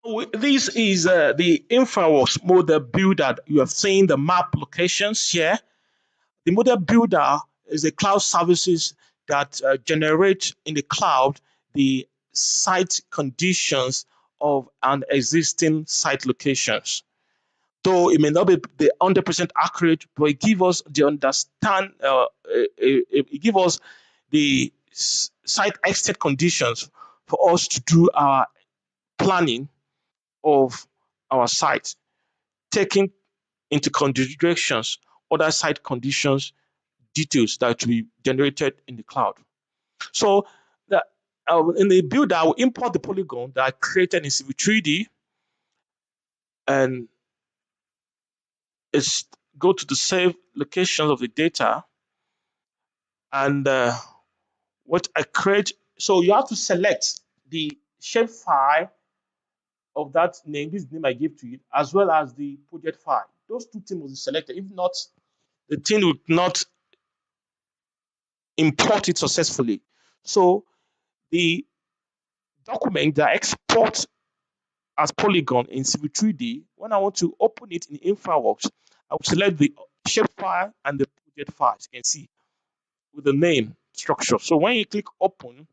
This is the Infraworks model builder. You have seen the map locations here. The model builder is a cloud services that generate in the cloud the site conditions of an existing site locations. Though it may not be the 100% accurate, but it gives us the understand. It gives us the site extent conditions for us to do our planning of our site, taking into considerations other site conditions details that will be generated in the cloud. So in the builder, I will import the polygon that I created in Civil 3D and it's go to the save location of the data and what I create. So you have to select the shapefile of that name, this name I gave to it, as well as the project file. Those two things must be selected. If not, the thing will not import it successfully. So the document that I export as polygon in Civil 3D, when I want to open it in Infraworks, I will select the shapefile and the project file, as you can see, with the name structure. So when you click open,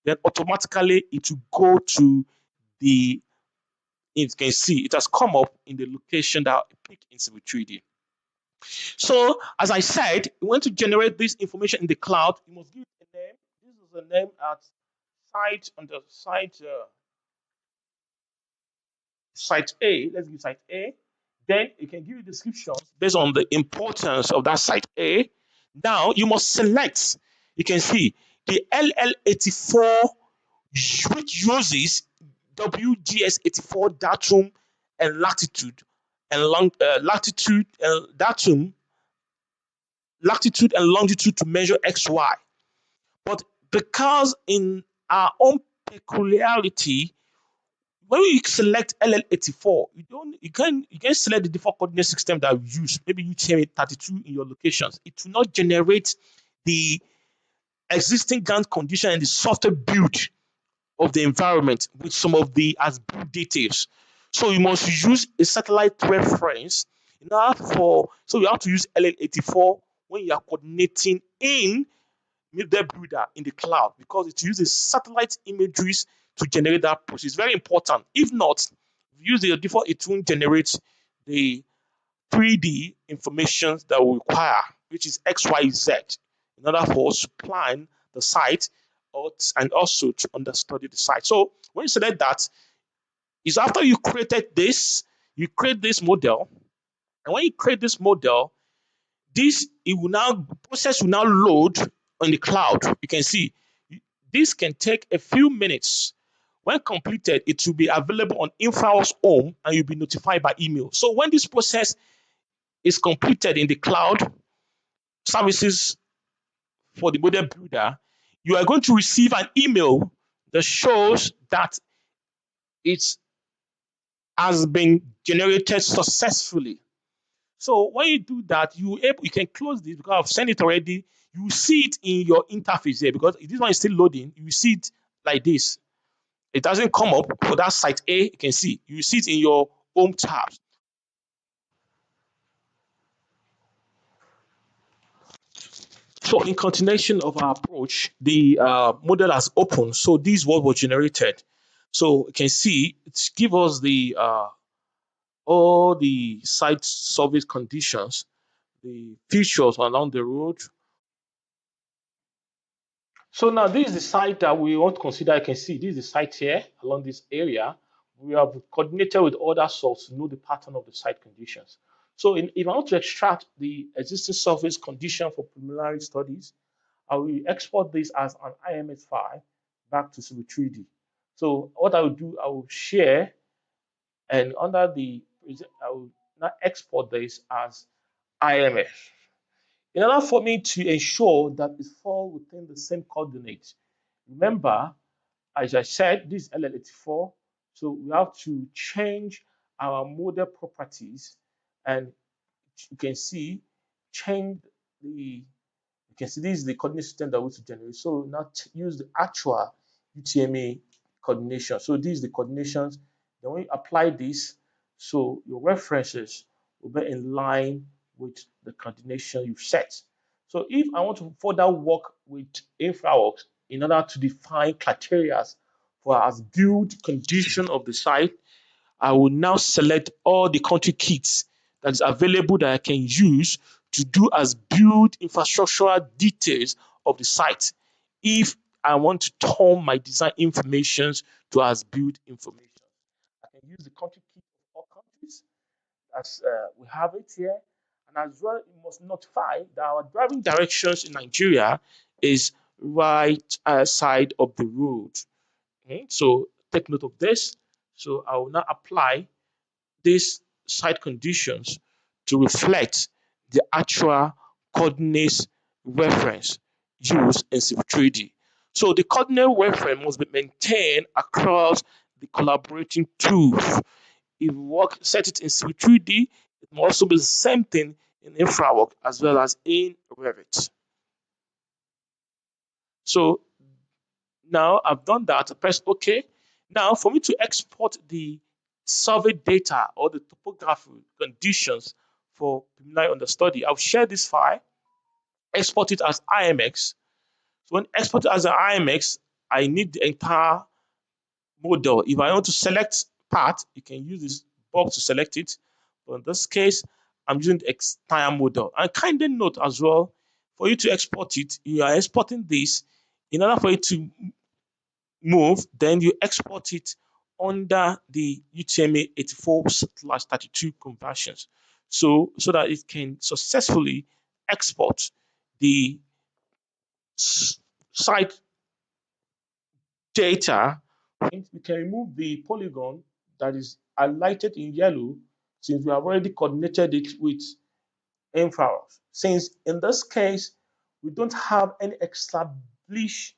then automatically it will go to the, you can see it has come up in the location that I picked in Civil 3D. So as I said, you want to generate this information in the cloud, you must give it a name. This is a name at site on the site A. Let's give site A. Then you can give it descriptions based on the importance of that site A. Now you must select. You can see the LL84, which uses WGS84 datum and latitude and latitude and longitude to measure XY. But because in our own peculiarity, when you select LL84, you can select the default coordinate system that we use. Maybe you change 32 in your locations. It will not generate the existing ground condition and the software build of the environment with some of the as build details. So you must use a satellite reference in order for, so you have to use LL84 when you are coordinating in Middle Builder in the cloud because it uses satellite imageries to generate that process. It's very important. If not, use the default, it won't generate the 3D information that we require, which is XYZ, in order for us to plan the site and also to understudy the site. So when you select that, is after you created this, you create this model, and when you create this model, this it will now process will now load on the cloud. You can see this can take a few minutes. When completed, it will be available on Infraworks Home and you'll be notified by email. So when this process is completed in the cloud services for the model builder, you are going to receive an email that shows that it has been generated successfully. So when you do that, you can close this because I've sent it already. You see it in your interface here because this one is still loading. You see it like this. It doesn't come up for that site A. You can see. You see it in your home tab. So in continuation of our approach, the model has opened. So this is what was generated. So you can see it gives us the all the site service conditions, the features along the road. So now this is the site that we want to consider. You can see this is the site here along this area. We have coordinated with other sources to know the pattern of the site conditions. So if I want to extract the existing surface condition for preliminary studies, I will export this as an IMS file back to Civil 3D. So what I will do, I will share and under the, I will now export this as IMS. In order for me to ensure that it falls within the same coordinates, remember, as I said, this is LL84, so we have to change our model properties and you can see change the, you can see this is the coordinate system that we want to generate. So now use the actual UTMA coordination. So these are the coordinations Then when you apply this, so your references will be in line with the coordination you've set. So if I want to further work with Infraworks in order to define criteria for as build condition of the site, I will now select all the country kits that is available that I can use to do as build infrastructural details of the site if I want to turn my design information to as build information. I can use the country kit of all countries as we have it here. And as well, you must notify that our driving directions in Nigeria is right side of the road. Okay? So take note of this. So I will now apply these site conditions to reflect the actual coordinates reference used in Civil 3D. So the coordinate reference must be maintained across the collaborating tools. If we work set it in Civil 3D, it must also be the same thing in Infrawork as well as in Revit. So now I've done that, I press OK. Now for me to export the survey data or the topography conditions for preliminary understudy, I'll share this file, export it as IMX. So when export it as an IMX, I need the entire model. If I want to select part, you can use this box to select it. But in this case, I'm using the entire model. And kindly note as well, for you to export it, you are exporting this in order for it to move, then you export it under the UTM 84/32 conversions. So that it can successfully export the site data. We can remove the polygon that is highlighted in yellow since we have already coordinated it with Infraworks. Since in this case, we don't have any established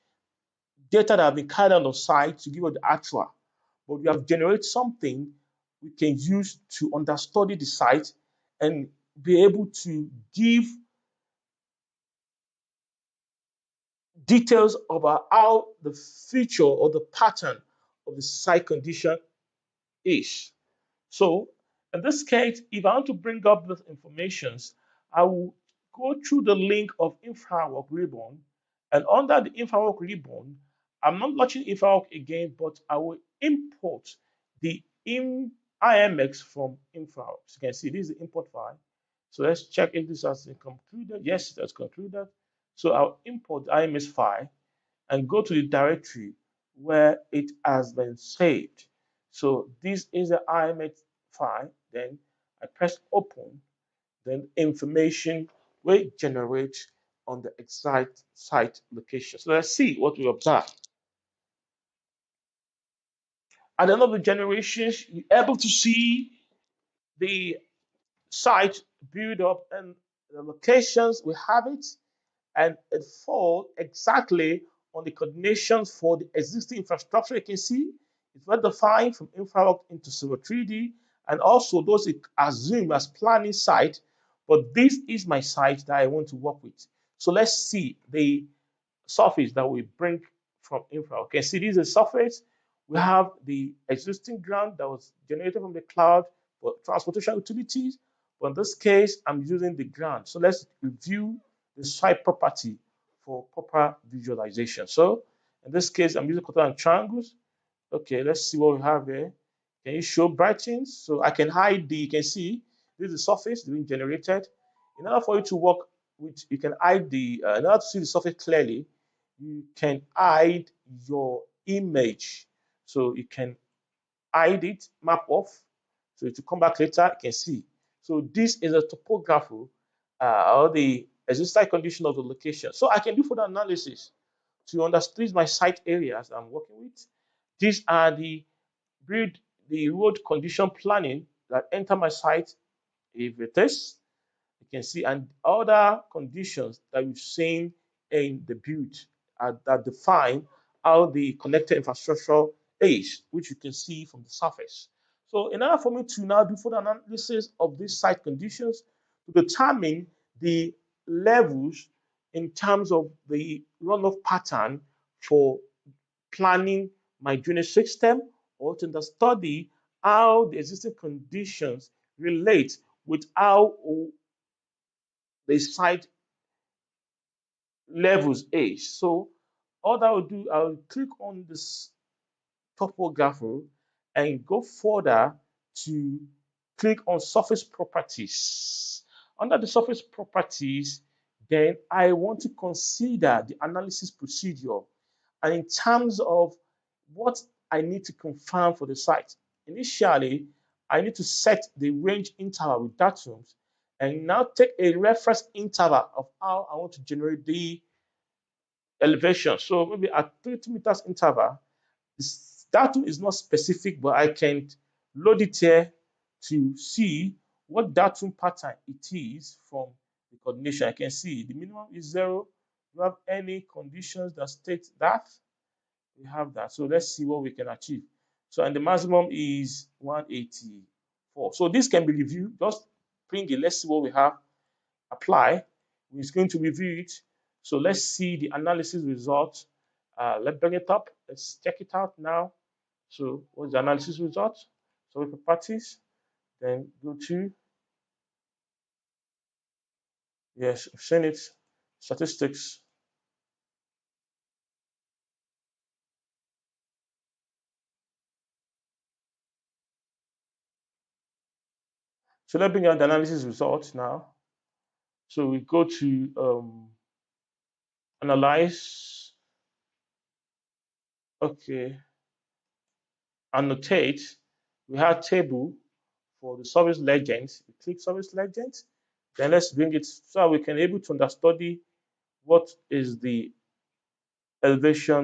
data that have been carried out on site to give us the actual, but we have generated something we can use to understudy the site and be able to give details about how the feature or the pattern of the site condition is. So in this case, if I want to bring up those informations, I will go through the link of Infrawork ribbon, and under the Infrawork ribbon, I'm not launching Infrawork again, but I will import the IMX from Infraworks. You can see this is the import file. So let's check if this has been concluded. Yes, it has concluded. So I'll import the IMX file and go to the directory where it has been saved. So this is the IMX file. Then I press open. Then information will generate on the exact site location. So let's see what we observe. At the end of the generations, you're able to see the site build up and the locations. We have it, and it falls exactly on the coordinations for the existing infrastructure. You can see it's well defined from Infraworks into Civil 3D, and also those it assume as planning site. But this is my site that I want to work with. So let's see the surface that we bring from Infra. Okay, see this is a surface. We have the existing ground that was generated from the cloud for transportation utilities. But in this case, I'm using the ground. So let's review the site property for proper visualization. So in this case, I'm using quarter and triangles. Okay, let's see what we have here. Can you show brightens? So I can hide the, you can see this is the surface being generated. In order for you to work with, you can hide the, in order to see the surface clearly, you can hide your image. So you can hide it, map off. So to come back later, you can see. So this is a topography or the existing condition of the location. So I can do further analysis to understand my site areas I'm working with. These are the build the road condition planning that enter my site if it is. You can see and other conditions that we've seen in the build that define how the connected infrastructure is, which you can see from the surface. So in order for me to now do further analysis of these site conditions to determine the levels in terms of the runoff pattern for planning my drainage system or to study how the existing conditions relate with how the site levels age. So all that I will do, I'll click on this topography and go further to click on surface properties. Under the surface properties, then I want to consider the analysis procedure and in terms of what I need to confirm for the site. Initially, I need to set the range interval with datums and now take a reference interval of how I want to generate the elevation. So maybe at 30 meters interval, this datum is not specific, but I can load it here to see what datum pattern it is from the coordination. I can see the minimum is 0. Do you have any conditions that state that? We have that. So let's see what we can achieve. So and the maximum is 184. So this can be reviewed. Just bring it. Let's see what we have. Apply. We're going to review it. So let's see the analysis result. Let's bring it up. Let's check it out now. So what's the analysis result? So with properties, then go to, yes, I've seen it, statistics. So let's bring out the analysis result now. So we go to analyze, okay, annotate. We have table for the service legends. We click service legends. Then let's bring it so we can able to understudy what is the elevation